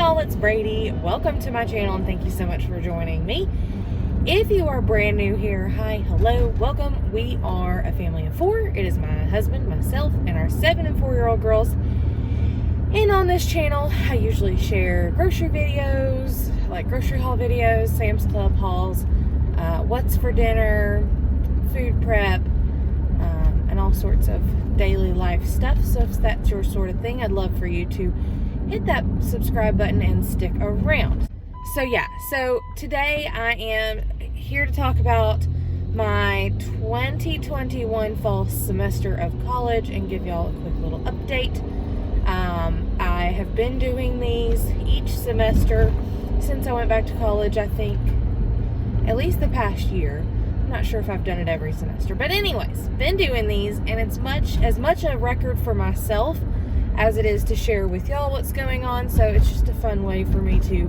y'all, it's Brady. Welcome to my channel and thank you so much for joining me. If you are brand new here, hi, hello, welcome. We are a family of 4. It is my husband, myself, and our 7 and 4-year-old girls. And on this channel, I usually share grocery videos, like grocery haul videos, Sam's Club hauls, what's for dinner, food prep, and all sorts of daily life stuff. So if that's your sort of thing, I'd love for you to hit that subscribe button and stick around. So today I am here to talk about my 2021 fall semester of college and give y'all a quick little update. I have been doing these each semester since I went back to college, I think at least the past year. I'm not sure if I've done it every semester, but anyways, been doing these, and it's as much a record for myself as it is to share with y'all what's going on. So it's just a fun way for me to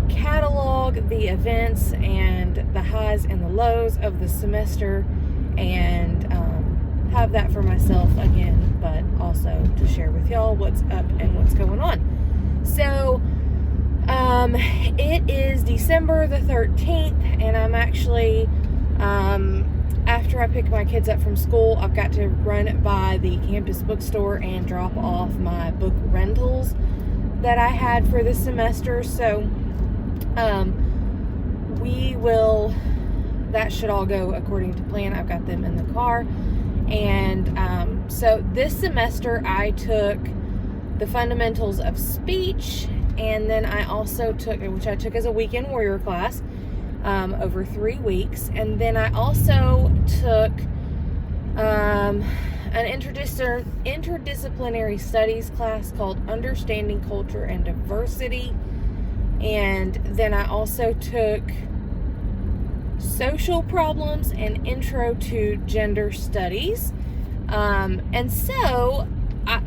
catalog the events and the highs and the lows of the semester, and have that for myself again, but also to share with y'all what's up and what's going on. So it is December the 13th, and I'm actually after I pick my kids up from school, I've got to run by the campus bookstore and drop off my book rentals that I had for this semester. So that should all go according to plan. I've got them in the car. And so this semester I took the fundamentals of speech, and then I also took, which I took as a weekend warrior class, over 3 weeks. And then I also took an interdisciplinary studies class called Understanding Culture and Diversity. And then I also took social problems and intro to gender studies. And so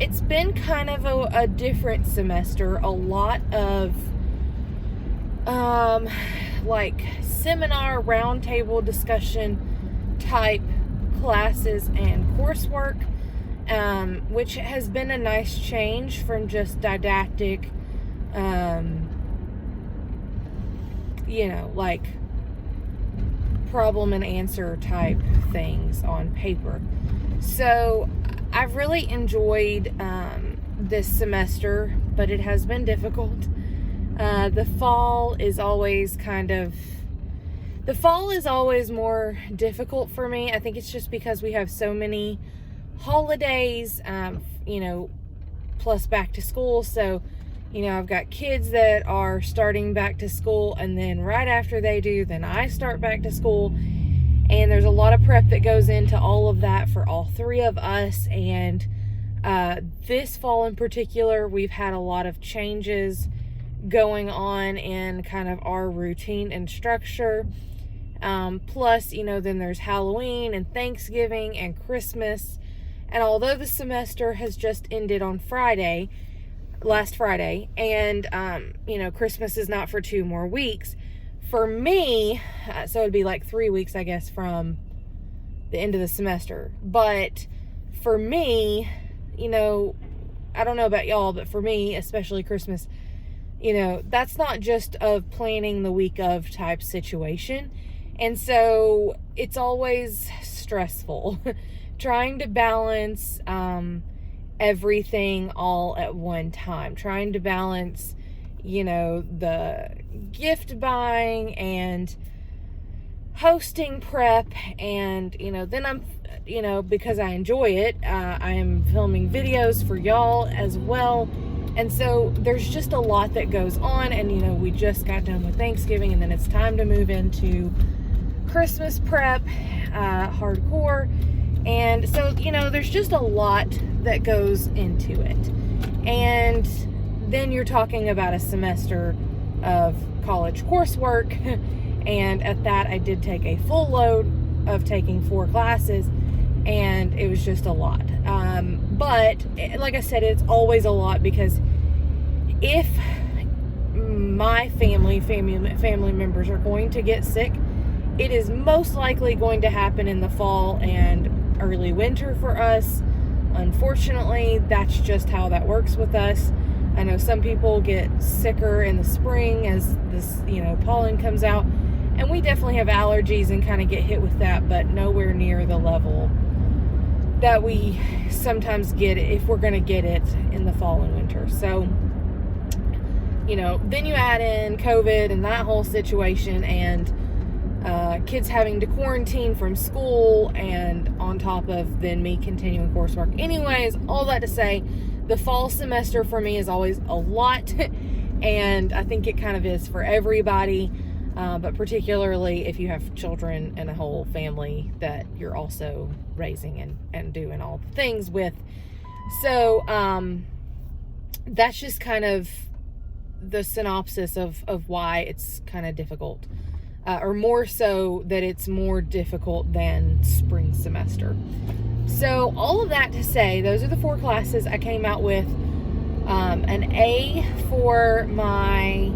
it's been kind of a different semester. A lot of like seminar, roundtable discussion type classes and coursework, which has been a nice change from just didactic, like problem and answer type things on paper. So I've really enjoyed this semester, but it has been difficult. The fall is always more difficult for me. I think it's just because we have so many holidays, plus back to school. So, I've got kids that are starting back to school, and then right after they do, then I start back to school. And there's a lot of prep that goes into all of that for all 3 of us. And this fall in particular, we've had a lot of changes going on in kind of our routine and structure. Plus, then there's Halloween and Thanksgiving and Christmas. And although the semester has just ended on last Friday, and, Christmas is not for 2 more weeks, for me, so it'd be like 3 weeks, I guess, from the end of the semester. But for me, I don't know about y'all, but for me, especially Christmas, that's not just a planning the week of type situation. And so it's always stressful trying to balance everything all at one time, trying to balance the gift buying and hosting prep, and then I'm because I enjoy it, I am filming videos for y'all as well. And so there's just a lot that goes on, and we just got done with Thanksgiving, and then it's time to move into Christmas prep, hardcore. And so there's just a lot that goes into it. And then you're talking about a semester of college coursework, and at that I did take a full load of taking 4 classes, and it was just a lot. But like I said, it's always a lot, because if my family members are going to get sick, it is most likely going to happen in the fall and early winter for us. Unfortunately, that's just how that works with us. I know some people get sicker in the spring as this, pollen comes out. And we definitely have allergies and kind of get hit with that, but nowhere near the level that we sometimes get if we're going to get it in the fall and winter. So, then you add in COVID and that whole situation, and kids having to quarantine from school, and on top of then me continuing coursework. Anyways, all that to say, the fall semester for me is always a lot, and I think it kind of is for everybody, but particularly if you have children and a whole family that you're also raising and doing all the things with. So that's just kind of the synopsis of why it's kind of difficult. Or more so that it's more difficult than spring semester. So all of that to say, those are the 4 classes. I came out with an A for my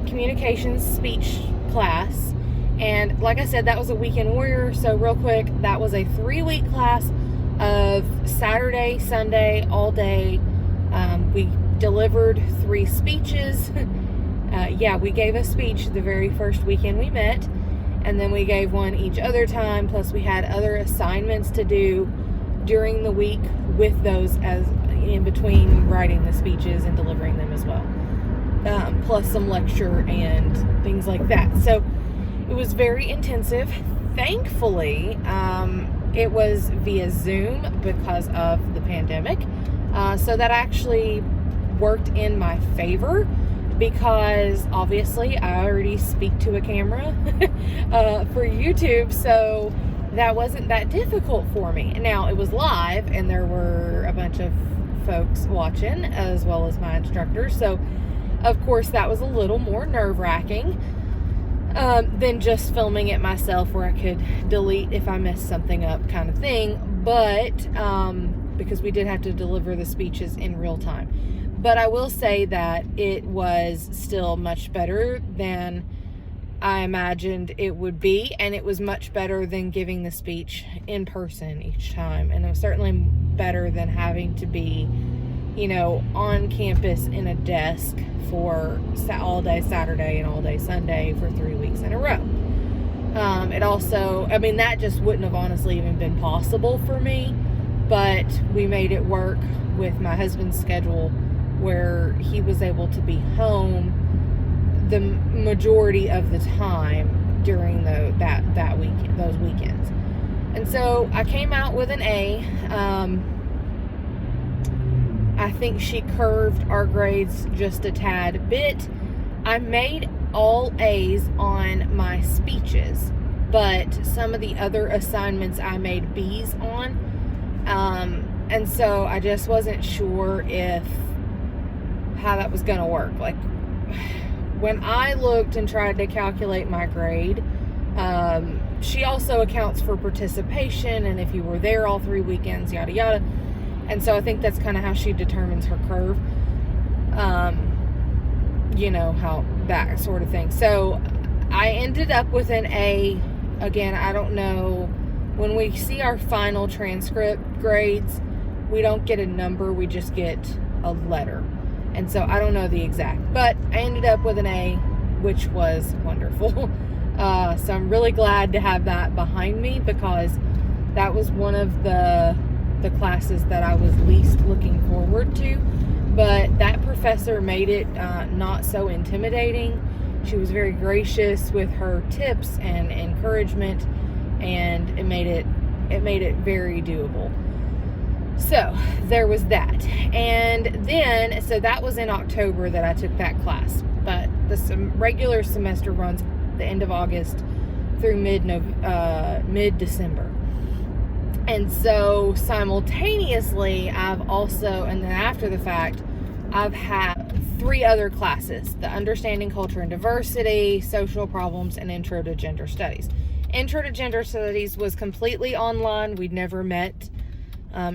communications speech class. And like I said, that was a weekend warrior. So real quick, that was a 3-week class of Saturday, Sunday, all day. We delivered 3 speeches. We gave a speech the very first weekend we met, and then we gave one each other time, plus we had other assignments to do during the week with those as in between writing the speeches and delivering them as well, plus some lecture and things like that. So it was very intensive. Thankfully, it was via Zoom because of the pandemic, so that actually worked in my favor, because obviously I already speak to a camera for YouTube, so that wasn't that difficult for me. Now, it was live, and there were a bunch of folks watching, as well as my instructors, so of course that was a little more nerve-wracking than just filming it myself, where I could delete if I messed something up kind of thing, but because we did have to deliver the speeches in real time. But I will say that it was still much better than I imagined it would be, and it was much better than giving the speech in person each time, and it was certainly better than having to be, on campus in a desk for all day Saturday and all day Sunday for 3 weeks in a row. It also, that just wouldn't have honestly even been possible for me, but we made it work with my husband's schedule, where he was able to be home the majority of the time during that weekend, those weekends. And so I came out with an A. I think she curved our grades just a tad bit. I made all A's on my speeches, but some of the other assignments I made B's on. And so I just wasn't sure how that was going to work. Like, when I looked and tried to calculate my grade, she also accounts for participation and if you were there all 3 weekends, yada yada. And so I think that's kind of how she determines her curve. How that sort of thing. So I ended up with an A. Again, I don't know. When we see our final transcript grades, we don't get a number, we just get a letter. And so I don't know the exact, but I ended up with an A, which was wonderful. So I'm really glad to have that behind me, because that was one of the classes that I was least looking forward to. But that professor made it not so intimidating. She was very gracious with her tips and encouragement, and it made it very doable. So there was that. And then, so that was in October that I took that class. But the regular semester runs the end of August through mid-December. And so simultaneously, I've also, and then after the fact, I've had 3 other classes: the Understanding Culture and Diversity, Social Problems, and Intro to Gender Studies. Intro to Gender Studies was completely online. We'd never met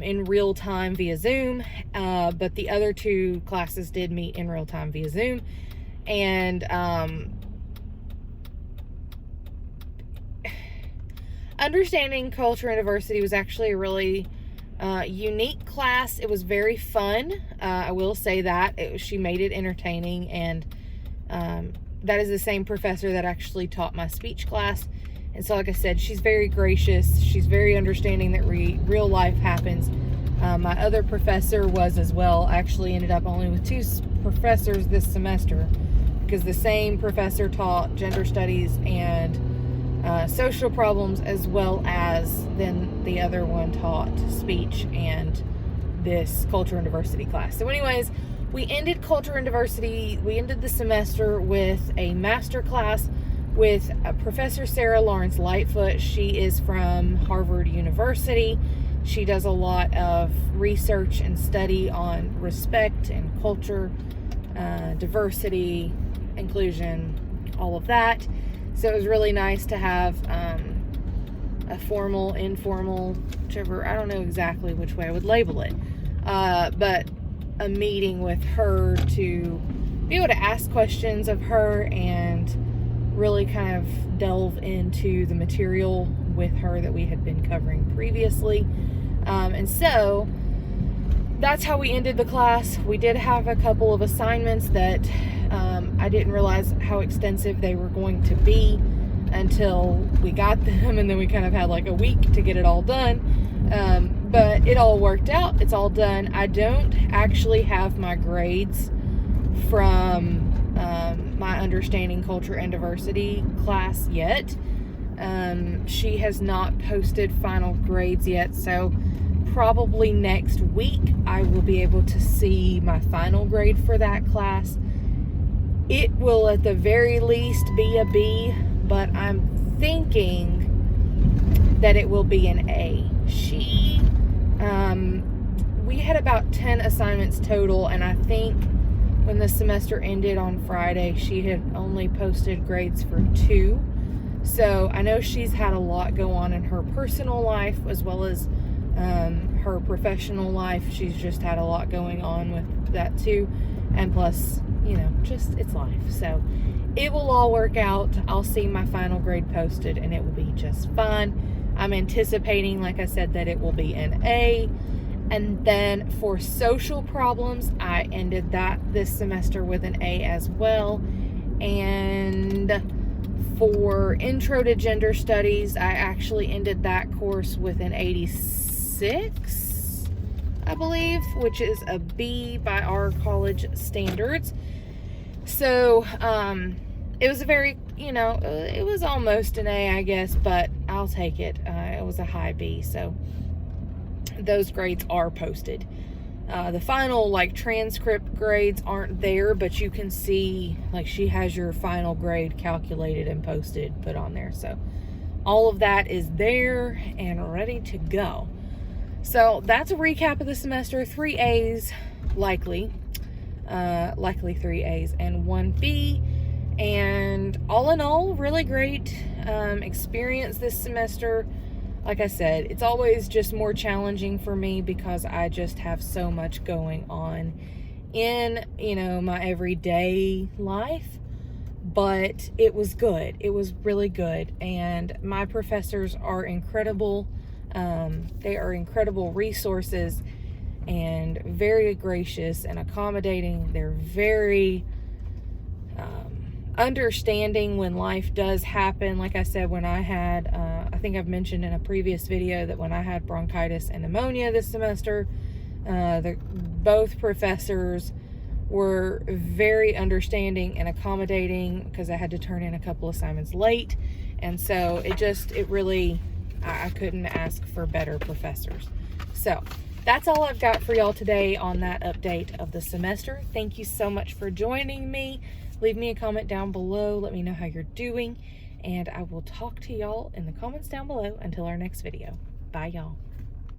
in real time via Zoom, but the other 2 classes did meet in real time via Zoom. And Understanding Culture and Diversity was actually a really Unique class. It was very fun. I will say that. She made it entertaining, and that is the same professor that actually taught my speech class. And so, like I said, she's very gracious. She's very understanding that real life happens. My other professor was as well. I actually ended up only with 2 professors this semester, because the same professor taught gender studies and social problems, as well as then the other one taught speech and this culture and diversity class. So anyways, we ended culture and diversity. We ended the semester with a master class with Professor Sarah Lawrence Lightfoot. She is from Harvard University. She does a lot of research and study on respect and culture, diversity, inclusion, all of that. So it was really nice to have a formal, informal, whichever, I don't know exactly which way I would label it, but a meeting with her to be able to ask questions of her and really kind of delve into the material with her that we had been covering previously. And so that's how we ended the class. We did have a couple of assignments that I didn't realize how extensive they were going to be until we got them, and then we kind of had like a week to get it all done. But it all worked out. It's all done. I don't actually have my grades from my Understanding Culture and Diversity class yet. She has not posted final grades yet, so probably next week I will be able to see my final grade for that class. It will at the very least be a B, but I'm thinking that it will be an A. We had about 10 assignments total, and I think when the semester ended on Friday, she had only posted grades for 2. So I know she's had a lot go on in her personal life as well as her professional life. She's just had a lot going on with that too. And plus, just it's life. So it will all work out. I'll see my final grade posted and it will be just fine. I'm anticipating, like I said, that it will be an A. And then for social problems, I ended that this semester with an A as well. And for Intro to Gender Studies, I actually ended that course with an 86, I believe, which is a B by our college standards. So, it was a very, it was almost an A, I guess, but I'll take it. It was a high B, so those grades are posted. The final, transcript grades aren't there, but you can see, she has your final grade calculated and posted, put on there. So all of that is there and ready to go. So that's a recap of the semester. 3 A's, likely 3 A's and 1 B. And all in all, really great experience this semester. Like I said, it's always just more challenging for me because I just have so much going on in, my everyday life. But it was good. It was really good. And my professors are incredible. They are incredible resources and very gracious and accommodating. They're very understanding when life does happen. Like I said, when I had, I think I've mentioned in a previous video that when I had bronchitis and pneumonia this semester, both professors were very understanding and accommodating because I had to turn in a couple assignments late. And so it really, I couldn't ask for better professors. So that's all I've got for y'all today on that update of the semester. Thank you so much for joining me. Leave me a comment down below. Let me know how you're doing. And I will talk to y'all in the comments down below until our next video. Bye, y'all.